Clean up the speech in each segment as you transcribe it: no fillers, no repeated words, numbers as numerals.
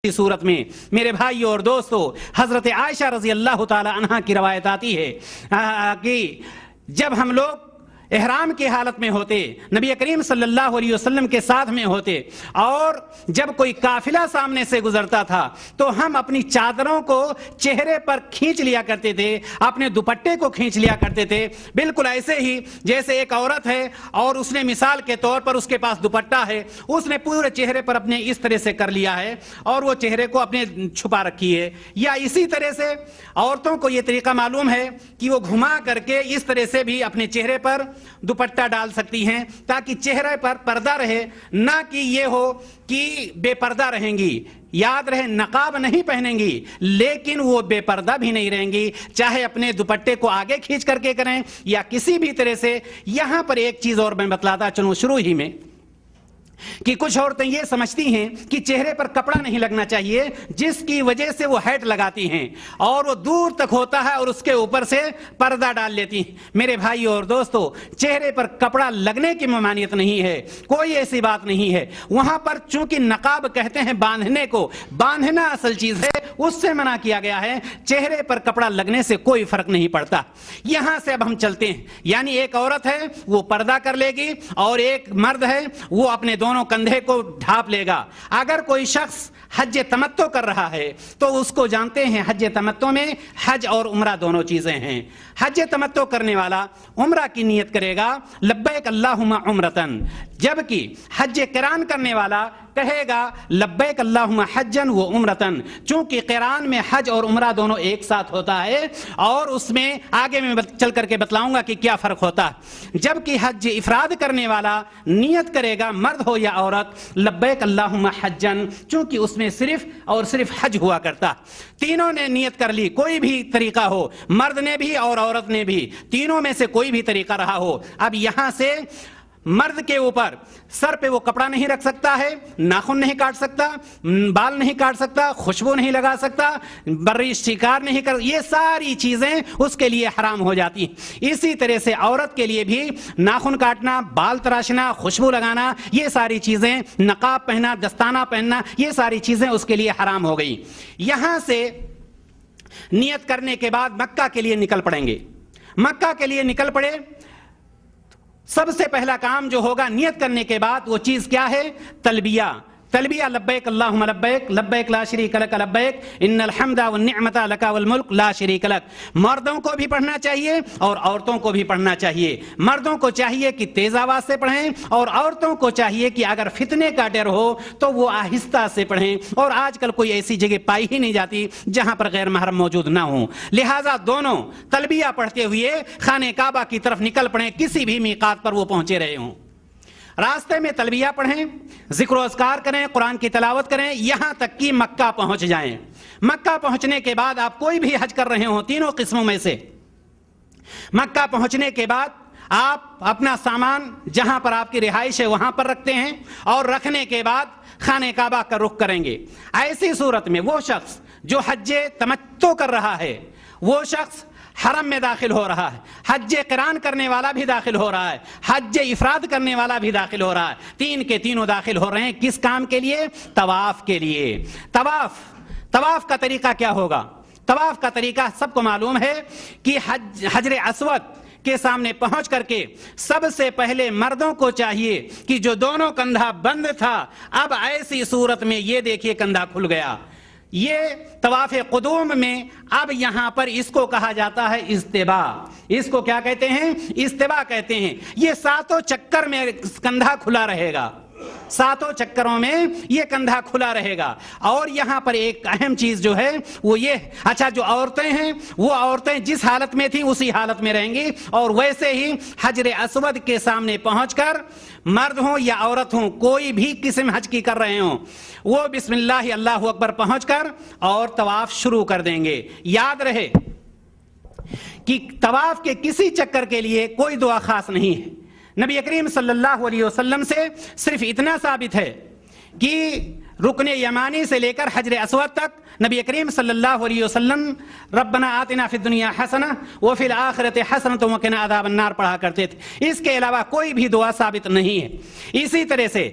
صورت میں میرے بھائیوں اور دوستوں حضرت عائشہ رضی اللہ تعالی عنہا کی روایت آتی ہے کہ جب ہم لوگ احرام کی حالت میں ہوتے، نبی کریم صلی اللہ علیہ وسلم کے ساتھ میں ہوتے اور جب کوئی قافلہ سامنے سے گزرتا تھا تو ہم اپنی چادروں کو چہرے پر کھینچ لیا کرتے تھے، اپنے دوپٹے کو کھینچ لیا کرتے تھے، بالکل ایسے ہی جیسے ایک عورت ہے اور اس نے مثال کے طور پر اس کے پاس دوپٹہ ہے، اس نے پورے چہرے پر اپنے اس طرح سے کر لیا ہے اور وہ چہرے کو اپنے چھپا رکھی ہے، یا اسی طرح سے عورتوں کو یہ طریقہ معلوم ہے کہ وہ گھما کر کے اس طرح سے بھی اپنے چہرے پر دوپٹہ ڈال سکتی ہیں تاکہ چہرے پر پردہ رہے، نہ کہ یہ ہو کہ بے پردہ رہیں گی۔ یاد رہے نقاب نہیں پہنیں گی لیکن وہ بے پردہ بھی نہیں رہیں گی، چاہے اپنے دوپٹے کو آگے کھینچ کر کے کریں یا کسی بھی طرح سے۔ یہاں پر ایک چیز اور میں بتلاتا چلوں شروع ہی میں کہ کچھ عورتیں یہ سمجھتی ہیں کہ چہرے پر کپڑا نہیں لگنا چاہیے، جس کی وجہ سے وہ ہیٹ لگاتی ہیں اور وہ دور تک ہوتا ہے اور اس کے اوپر سے پردہ ڈال لیتی ہیں۔ میرے بھائیوں اور دوستو، چہرے پر کپڑا لگنے کی ممانعت نہیں ہے، کوئی ایسی بات نہیں ہے۔ وہاں پر چونکہ نقاب کہتے ہیں باندھنے کو، باندھنا اصل چیز ہے، اس سے منع کیا گیا ہے، چہرے پر کپڑا لگنے سے کوئی فرق نہیں پڑتا۔ یہاں سے اب ہم چلتے ہیں، یعنی ایک عورت ہے وہ پردہ کر لے گی اور ایک مرد ہے وہ اپنے دونوں کندھے کو ڈھانپ لے گا۔ اگر کوئی شخص حج تمتع کر رہا ہے تو اس کو جانتے ہیں حج تمتع میں حج اور عمرہ دونوں چیزیں ہیں۔ حج تمتع کرنے والا عمرہ کی نیت کرے گا لبیک اللہم عمرتن، جبکہ حج قران کرنے والا کہے گا لبیک اللہم حجن و عمرتن، چونکہ قران میں حج اور عمرہ دونوں ایک ساتھ ہوتا ہے اور اس میں آگے میں چل کر کے بتلاؤں گا کہ کیا فرق ہوتا ہے۔ جبکہ حج افراد کرنے والا نیت کرے گا مرد ہو یا عورت لبیک اللہم حجن، چونکہ اس میں صرف اور صرف حج ہوا کرتا۔ تینوں نے نیت کر لی، کوئی بھی طریقہ ہو، مرد نے بھی اور عورت نے بھی، تینوں میں سے کوئی بھی طریقہ رہا ہو۔ اب یہاں سے مرد کے اوپر سر پہ وہ کپڑا نہیں رکھ سکتا ہے، ناخن نہیں کاٹ سکتا، بال نہیں کاٹ سکتا، خوشبو نہیں لگا سکتا، بری شکار نہیں کر، یہ ساری چیزیں اس کے لیے حرام ہو جاتی ہیں۔ اسی طرح سے عورت کے لیے بھی ناخن کاٹنا، بال تراشنا، خوشبو لگانا، یہ ساری چیزیں، نقاب پہننا، دستانہ پہننا، یہ ساری چیزیں اس کے لیے حرام ہو گئی۔ یہاں سے نیت کرنے کے بعد مکہ کے لیے نکل پڑیں گے۔ مکہ کے لیے نکل پڑے، سب سے پہلا کام جو ہوگا نیت کرنے کے بعد وہ چیز کیا ہے؟ تلبیہ۔ تلبیہ لبیک اللہم لبیک لبیک لا شریک لک لبیک ان الحمد والنعمت لک والملک لا شریک لک۔ مردوں کو بھی پڑھنا چاہیے اور عورتوں کو بھی پڑھنا چاہیے۔ مردوں کو چاہیے کہ تیز آواز سے پڑھیں اور عورتوں کو چاہیے کہ اگر فتنے کا ڈر ہو تو وہ آہستہ سے پڑھیں، اور آج کل کوئی ایسی جگہ پائی ہی نہیں جاتی جہاں پر غیر محرم موجود نہ ہوں، لہٰذا دونوں تلبیہ پڑھتے ہوئے خانہ کعبہ کی طرف نکل پڑیں، کسی بھی میقات پر وہ پہنچے رہے ہوں۔ راستے میں تلبیہ پڑھیں، ذکر و اذکار کریں، قرآن کی تلاوت کریں، یہاں تک کہ مکہ پہنچ جائیں۔ مکہ پہنچنے کے بعد آپ کوئی بھی حج کر رہے ہوں تینوں قسموں میں سے، مکہ پہنچنے کے بعد آپ اپنا سامان جہاں پر آپ کی رہائش ہے وہاں پر رکھتے ہیں اور رکھنے کے بعد خانہ کعبہ کا رخ کریں گے۔ ایسی صورت میں وہ شخص جو حج تمتع کر رہا ہے وہ شخص حرم میں داخل ہو رہا ہے، حج قران کرنے والا بھی داخل ہو رہا ہے، حج افراد کرنے والا بھی داخل ہو رہا ہے، تین کے تینوں داخل ہو رہے ہیں۔ کس کام کے لیے؟ طواف کے لیے۔ طواف کا طریقہ کیا ہوگا؟ طواف کا طریقہ سب کو معلوم ہے کہ حجر اسود کے سامنے پہنچ کر کے سب سے پہلے مردوں کو چاہیے کہ جو دونوں کندھا بند تھا، اب ایسی صورت میں یہ دیکھیے کندھا کھل گیا۔ یہ طواف قدوم میں اب یہاں پر اس کو کہا جاتا ہے استباء۔ اس کو کیا کہتے ہیں؟ استباء کہتے ہیں۔ یہ ساتوں چکر میں کندھا کھلا رہے گا، ساتوں چکروں میں یہ کندھا کھلا رہے گا۔ اور یہاں پر ایک اہم چیز جو ہے وہ یہ، اچھا جو عورتیں ہیں وہ عورتیں جس حالت میں تھیں اسی حالت میں رہیں گی، اور ویسے ہی حجر اسود کے سامنے پہنچ کر مرد ہوں یا عورت ہوں، کوئی بھی قسم حج کی کر رہے ہوں، وہ بسم اللہ اللہ اکبر پہنچ کر اور طواف شروع کر دیں گے۔ یاد رہے کہ طواف کے کسی چکر کے لیے کوئی دعا خاص نہیں ہے۔ نبی کریم صلی اللہ علیہ وسلم سے صرف اتنا ثابت ہے کہ رکن یمانی سے لے کر حجر اسود تک نبی کریم صلی اللہ علیہ وسلم ربنا آتنا فی الدنیا حسنہ وفی الآخرۃ حسنۃ وقنا عذاب النار پڑھا کرتے تھے۔ اس کے علاوہ کوئی بھی دعا ثابت نہیں ہے۔ اسی طرح سے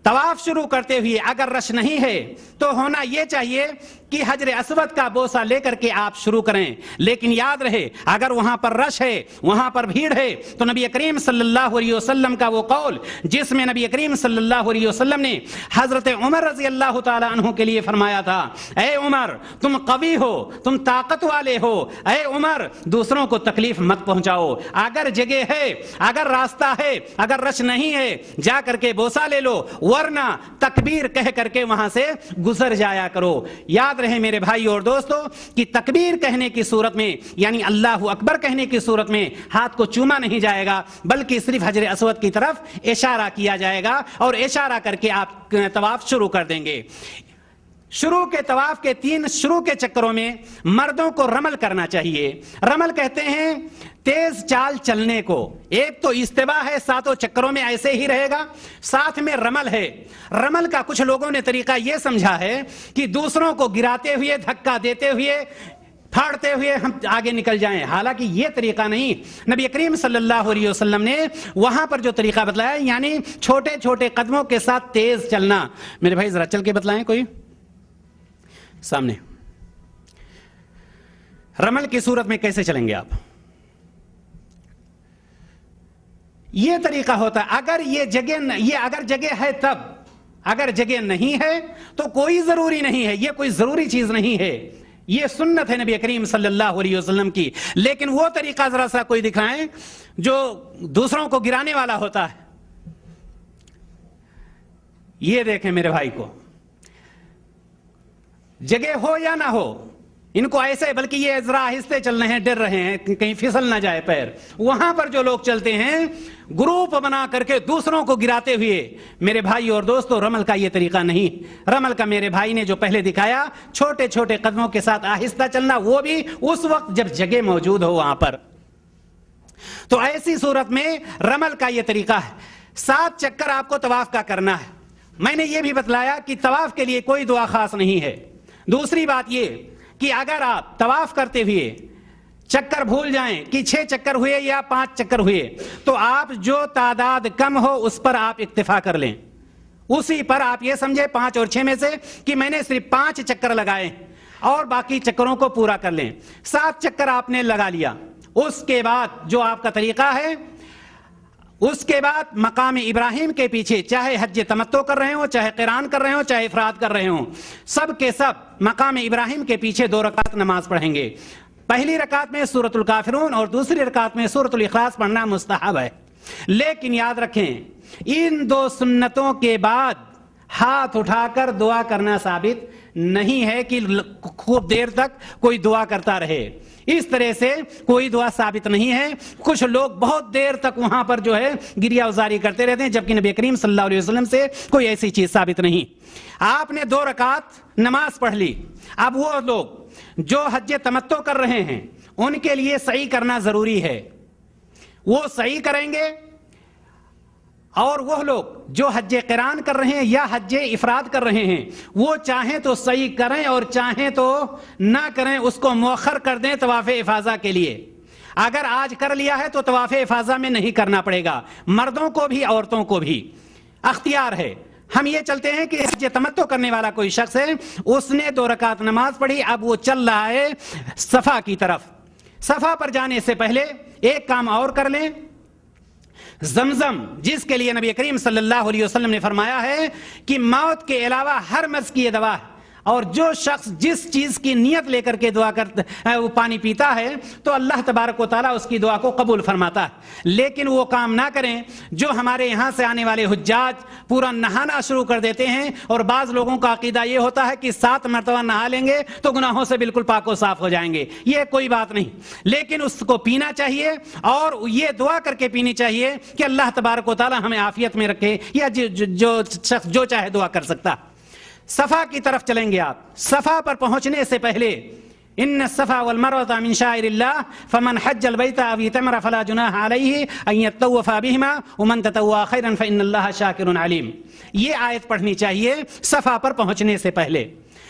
طواف شروع کرتے ہوئے اگر رش نہیں ہے تو ہونا یہ چاہیے کہ حجر اسود کا بوسہ لے کر کے آپ شروع کریں. لیکن یاد رہے اگر وہاں پر رش ہے, وہاں پر بھیڑ ہے, تو نبی کریم صلی اللہ علیہ وسلم کا وہ قول جس میں نبی کریم صلی اللہ علیہ وسلم نے حضرت عمر رضی اللہ تعالی عنہ کے لیے فرمایا تھا, اے عمر تم قوی ہو, تم طاقت والے ہو, اے عمر دوسروں کو تکلیف مت پہنچاؤ, اگر جگہ ہے, اگر راستہ ہے, اگر رش نہیں ہے, جا کر کے بوسہ لے لو, ورنہ تکبیر کہہ کر کے وہاں سے گزر جایا کرو. یاد رہے میرے بھائی اور دوستو کہ تکبیر کہنے کی صورت میں یعنی اللہ اکبر کہنے کی صورت میں ہاتھ کو چوما نہیں جائے گا, بلکہ صرف حجر اسود کی طرف اشارہ کیا جائے گا اور اشارہ کر کے آپ طواف شروع کر دیں گے. شروع کے طواف کے 3 شروع کے چکروں میں مردوں کو رمل کرنا چاہیے. رمل کہتے ہیں تیز چال چلنے کو. ایک تو استوا ہے, 7 چکروں میں ایسے ہی رہے گا, ساتھ میں رمل ہے. رمل کا کچھ لوگوں نے طریقہ یہ سمجھا ہے کہ دوسروں کو گراتے ہوئے, دھکا دیتے ہوئے, پھاڑتے ہوئے ہم آگے نکل جائیں. حالانکہ یہ طریقہ نہیں. نبی کریم صلی اللہ علیہ وسلم نے وہاں پر جو طریقہ بتلایا یعنی چھوٹے چھوٹے قدموں کے ساتھ تیز چلنا. میرے بھائی ذرا چل کے بتلائیں کوئی سامنے. رمل کی صورت میں کیسے چلیں گے آپ؟ یہ طریقہ ہوتا ہے. اگر اگر جگہ ہے تب, اگر جگہ نہیں ہے تو کوئی ضروری نہیں ہے, یہ کوئی ضروری چیز نہیں ہے, یہ سنت ہے نبی کریم صلی اللہ علیہ وسلم کی. لیکن وہ طریقہ ذرا سا کوئی دکھائیں جو دوسروں کو گرانے والا ہوتا ہے. یہ دیکھیں میرے بھائی کو, جگہ ہو یا نہ ہو ان کو ایسے, بلکہ یہ ذرا آہستہ چل رہے ہیں, ڈر رہے ہیں کہیں پھسل نہ جائے پیر. وہاں پر جو لوگ چلتے ہیں گروپ بنا کر کے دوسروں کو گراتے ہوئے, میرے بھائی اور دوستو رمل کا یہ طریقہ نہیں. رمل کا میرے بھائی نے جو پہلے دکھایا چھوٹے چھوٹے قدموں کے ساتھ آہستہ چلنا, وہ بھی اس وقت جب جگہ موجود ہو وہاں پر. تو ایسی صورت میں رمل کا یہ طریقہ ہے. 7 چکر آپ کو طواف کا کرنا ہے. میں نے یہ بھی بتلایا کہ طواف کے لیے کوئی دعا خاص نہیں ہے. دوسری بات یہ کہ اگر آپ طواف کرتے ہوئے چکر بھول جائیں کہ 6 چکر ہوئے یا 5 چکر ہوئے, تو آپ جو تعداد کم ہو اس پر آپ اکتفا کر لیں. اسی پر آپ یہ سمجھے 5 اور 6 میں سے کہ میں نے صرف 5 چکر لگائے اور باقی چکروں کو پورا کر لیں. 7 چکر آپ نے لگا لیا, اس کے بعد جو آپ کا طریقہ ہے, اس کے بعد مقام ابراہیم کے پیچھے چاہے حج تمتع کر رہے ہوں, چاہے قران کر رہے ہوں, چاہے افراد کر رہے ہوں, سب کے سب مقام ابراہیم کے پیچھے 2 رکعت نماز پڑھیں گے. پہلی رکعت میں سورۃ الکافرون اور دوسری رکعت میں سورۃ الاخلاص پڑھنا مستحب ہے. لیکن یاد رکھیں ان 2 سنتوں کے بعد ہاتھ اٹھا کر دعا کرنا ثابت نہیں ہے کہ خوب دیر تک کوئی دعا کرتا رہے. اس طرح سے کوئی دعا ثابت نہیں ہے. کچھ لوگ بہت دیر تک وہاں پر جو ہے گریہ وزاری کرتے رہتے ہیں, جبکہ نبی کریم صلی اللہ علیہ وسلم سے کوئی ایسی چیز ثابت نہیں. آپ نے 2 رکعت نماز پڑھ لی. اب وہ لوگ جو حج تمتع کر رہے ہیں ان کے لیے سعی کرنا ضروری ہے, وہ سعی کریں گے. اور وہ لوگ جو حج قران کر رہے ہیں یا حج افراد کر رہے ہیں وہ چاہیں تو صحیح کریں اور چاہیں تو نہ کریں, اس کو مؤخر کر دیں طواف افاضہ کے لیے. اگر آج کر لیا ہے تو طواف افاضہ میں نہیں کرنا پڑے گا, مردوں کو بھی عورتوں کو بھی اختیار ہے. ہم یہ چلتے ہیں کہ حج تمتع کرنے والا کوئی شخص ہے, اس نے 2 رکعت نماز پڑھی, اب وہ چل رہا ہے صفا کی طرف. صفا پر جانے سے پہلے ایک کام اور کر لیں. زمزم جس کے لیے نبی کریم صلی اللہ علیہ وسلم نے فرمایا ہے کہ موت کے علاوہ ہر مرض کی یہ دوا ہے, اور جو شخص جس چیز کی نیت لے کر کے دعا کرتا وہ پانی پیتا ہے تو اللہ تبارک و تعالیٰ اس کی دعا کو قبول فرماتا ہے. لیکن وہ کام نہ کریں جو ہمارے یہاں سے آنے والے حجاج پورا نہانا شروع کر دیتے ہیں, اور بعض لوگوں کا عقیدہ یہ ہوتا ہے کہ 7 مرتبہ نہا لیں گے تو گناہوں سے بالکل پاک و صاف ہو جائیں گے. یہ کوئی بات نہیں, لیکن اس کو پینا چاہیے اور یہ دعا کر کے پینی چاہیے کہ اللہ تبارک و تعالیٰ ہمیں عافیت میں رکھے, یا جو شخص جو چاہے دعا کر سکتا. صفا کی طرف چلیں گے آپ. صفا پر پہنچنے سے پہلے ان الصفا والمروة من شعائر الله فمن حج البيت او اعتمر فلا جناح عليه ان يطوف بهما ومن تطوع خيرا فان الله شاكر عليم. یہ آیت پڑھنی چاہیے صفا پر پہنچنے سے پہلے.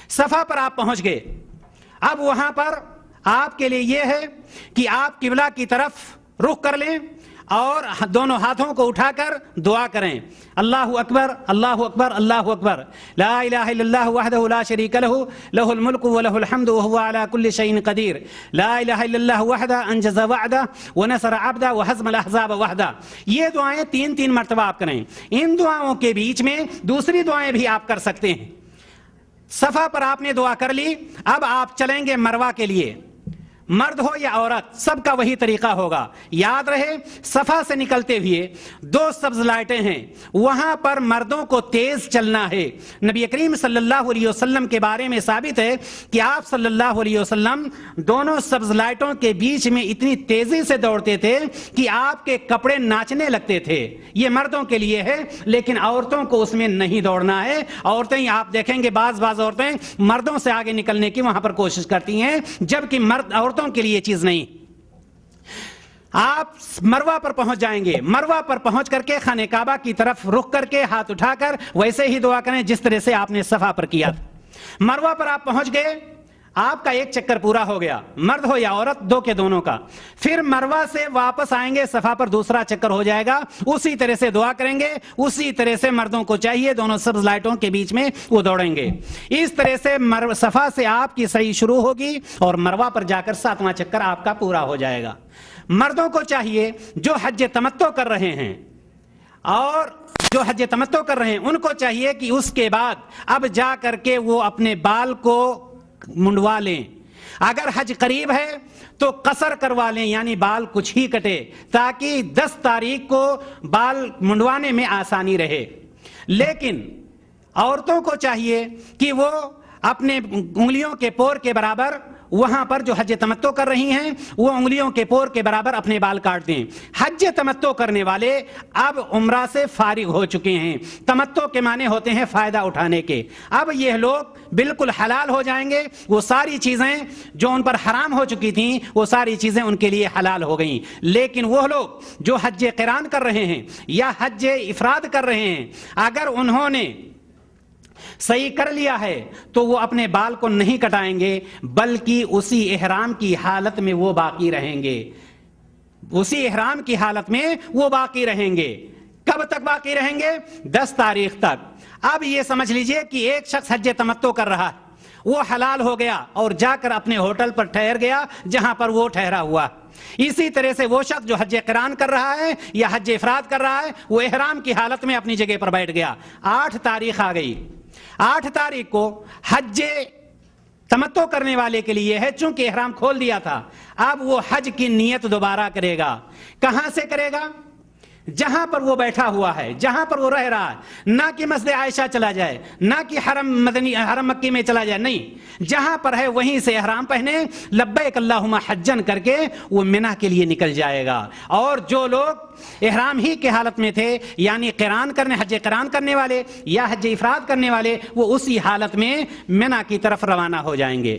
صفا پر آپ پہنچ گئے, اب وہاں پر آپ کے لیے یہ ہے کہ آپ قبلہ کی طرف رخ کر لیں اور دونوں ہاتھوں کو اٹھا کر دعا کریں، اللہ اکبر اللہ اکبر اللہ اکبر، لا الہ الا اللہ وحدہ لا شریک لہ لہ الملک ولہ الحمد وہو علی کل شیء قدیر، لا الہ الا اللہ وحدہ انجز وعدہ ونصر عبدہ وہزم الاحزاب وحدہ۔ یہ دعائیں 3 مرتبہ آپ کریں۔ ان دعاؤں کے بیچ میں دوسری دعائیں بھی آپ کر سکتے ہیں۔ صفا پر آپ نے دعا کر لی، اب آپ چلیں گے مروہ کے لیے، مرد ہو یا عورت سب کا وہی طریقہ ہوگا۔ یاد رہے صفا سے نکلتے ہوئے 2 سبز لائٹیں ہیں، وہاں پر مردوں کو تیز چلنا ہے۔ نبی کریم صلی اللہ علیہ وسلم کے بارے میں ثابت ہے کہ آپ صلی اللہ علیہ وسلم دونوں سبز لائٹوں کے بیچ میں اتنی تیزی سے دوڑتے تھے کہ آپ کے کپڑے ناچنے لگتے تھے۔ یہ مردوں کے لیے ہے، لیکن عورتوں کو اس میں نہیں دوڑنا ہے۔ عورتیں آپ دیکھیں گے بعض عورتیں مردوں سے آگے نکلنے کی وہاں پر کوشش کرتی ہیں، جبکہ مرد عورتوں کے لیے چیز نہیں۔ آپ مروہ پر پہنچ جائیں گے، مروہ پر پہنچ کر کے خانہ کعبہ کی طرف رخ کر کے ہاتھ اٹھا کر ویسے ہی دعا کریں جس طرح سے آپ نے صفا پر کیا۔ مروہ پر آپ پہنچ گئے، آپ کا ایک چکر پورا ہو گیا، مرد ہو یا عورت، 2 کے دونوں کا۔ پھر مروہ سے واپس آئیں گے، صفا پر دوسرا چکر ہو جائے گا، اسی طرح سے دعا کریں گے، اسی طرح سے مردوں کو چاہیے دونوں سبز لائٹوں کے بیچ میں وہ دوڑیں گے۔ اس طرح سے صفا سے آپ کی صحیح شروع ہوگی اور مروہ پر جا کر 7واں چکر آپ کا پورا ہو جائے گا۔ مردوں کو چاہیے جو حج تمتع کر رہے ہیں ان کو چاہیے کہ اس کے بعد اب جا کر کے وہ اپنے بال کو منڈوا لیں۔ اگر حج قریب ہے تو قصر کروا لیں، یعنی بال کچھ ہی کٹے، تاکہ 10 تاریخ کو بال منڈوانے میں آسانی رہے۔ لیکن عورتوں کو چاہیے کہ وہ اپنے انگلیوں کے پور کے برابر، وہاں پر جو حج تمتع کر رہی ہیں وہ انگلیوں کے پور کے برابر اپنے بال کاٹ دیں۔ حج تمتع کرنے والے اب عمرہ سے فارغ ہو چکے ہیں۔ تمتع کے معنی ہوتے ہیں فائدہ اٹھانے کے۔ اب یہ لوگ بالکل حلال ہو جائیں گے، وہ ساری چیزیں جو ان پر حرام ہو چکی تھیں وہ ساری چیزیں ان کے لیے حلال ہو گئیں۔ لیکن وہ لوگ جو حج قران کر رہے ہیں یا حج افراد کر رہے ہیں، اگر انہوں نے صحیح کر لیا ہے تو وہ اپنے بال کو نہیں کٹائیں گے، بلکہ اسی احرام کی حالت میں وہ باقی رہیں گے۔ اسی احرام کی حالت میں وہ باقی رہیں گے۔ کب تک باقی رہیں گے؟ 10 تاریخ تک۔ اب یہ سمجھ لیجئے کہ ایک شخص حج تمتع کر رہا ہے، وہ حلال ہو گیا اور جا کر اپنے ہوٹل پر ٹھہر گیا جہاں پر وہ ٹھہرا ہوا۔ اسی طرح سے وہ شخص جو حج قران کر رہا ہے یا حج افراد کر رہا ہے، وہ احرام کی حالت میں اپنی جگہ پر بیٹھ گیا۔ 8 تاریخ آ گئی۔ 8 تاریخ کو حج تمتع کرنے والے کے لیے ہے، چونکہ احرام کھول دیا تھا، اب وہ حج کی نیت دوبارہ کرے گا۔ کہاں سے کرے گا؟ جہاں پر وہ بیٹھا ہوا ہے، جہاں پر وہ رہ رہا ہے، نہ کہ مسجد عائشہ چلا جائے، نہ کہ حرم مکی میں چلا جائے، نہیں، جہاں پر ہے وہیں سے احرام پہنے لبیک اللہم حجن کر کے وہ منی کے لیے نکل جائے گا۔ اور جو لوگ احرام ہی کے حالت میں تھے، یعنی حج قران کرنے والے یا حج افراد کرنے والے، وہ اسی حالت میں منی کی طرف روانہ ہو جائیں گے۔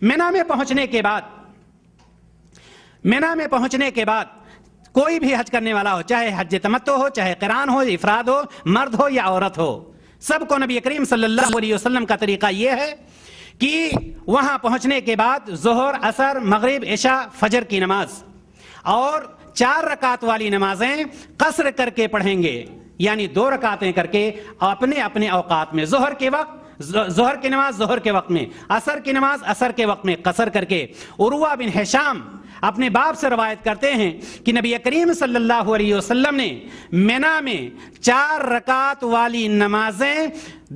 منی میں پہنچنے کے بعد کوئی بھی حج کرنے والا ہو، چاہے حج تمتع ہو، چاہے قران ہو، افراد ہو، مرد ہو یا عورت ہو، سب کو نبی کریم صلی اللہ علیہ وسلم کا طریقہ یہ ہے کہ وہاں پہنچنے کے بعد ظہر، عصر، مغرب، عشاء، فجر کی نماز اور 4 رکعت والی نمازیں قصر کر کے پڑھیں گے، یعنی 2 رکعتیں کر کے اپنے اپنے اوقات میں، ظہر کی نماز ظہر کے وقت میں، عصر کی نماز عصر کے وقت میں قصر کر کے۔ عروہ بن ہشام اپنے باپ سے روایت کرتے ہیں کہ نبی کریم صلی اللہ علیہ وسلم نے منی میں 4 رکعت والی نمازیں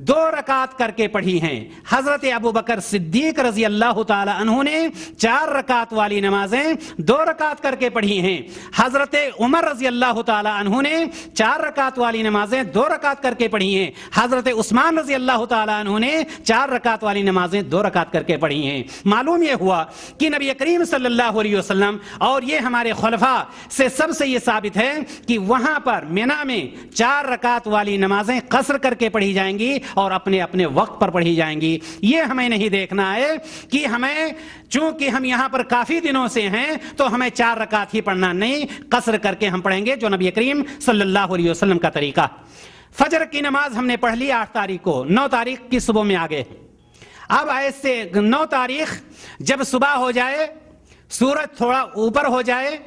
2 رکعت کر کے پڑھی ہیں۔ حضرت ابو بکر صدیق رضی اللہ تعالی عنہ نے 4 رکعت والی نمازیں 2 رکعت کر کے پڑھی ہیں۔ حضرت عمر رضی اللہ تعالی عنہ نے 4 رکعت والی نمازیں 2 رکعت کر کے پڑھی ہیں۔ حضرت عثمان رضی اللہ تعالی عنہ نے 4 رکعت والی نمازیں 2 رکعت کر کے پڑھی ہیں۔ معلوم یہ ہوا کہ نبی کریم صلی اللہ علیہ وسلم اور یہ ہمارے خلفاء سے سب سے یہ ثابت ہے کہ وہاں پر منی میں 4 رکعت والی نمازیں قصر کر کے پڑھی جائیں گی اور اپنے اپنے وقت پر پڑھی جائیں گی۔ یہ ہمیں نہیں دیکھنا ہے کہ چونکہ ہم یہاں پر کافی دنوں سے ہیں تو ہمیں 4 رکعت ہی پڑھنا، نہیں، قصر کر کے ہم پڑھیں گے جو نبی کریم صلی اللہ علیہ وسلم کا طریقہ۔ فجر کی نماز ہم نے پڑھ لی 8 تاریخ کو، 9 تاریخ کی صبح میں آگے۔ اب ایسے 9 تاریخ جب صبح ہو جائے، سورج تھوڑا اوپر ہو جائے،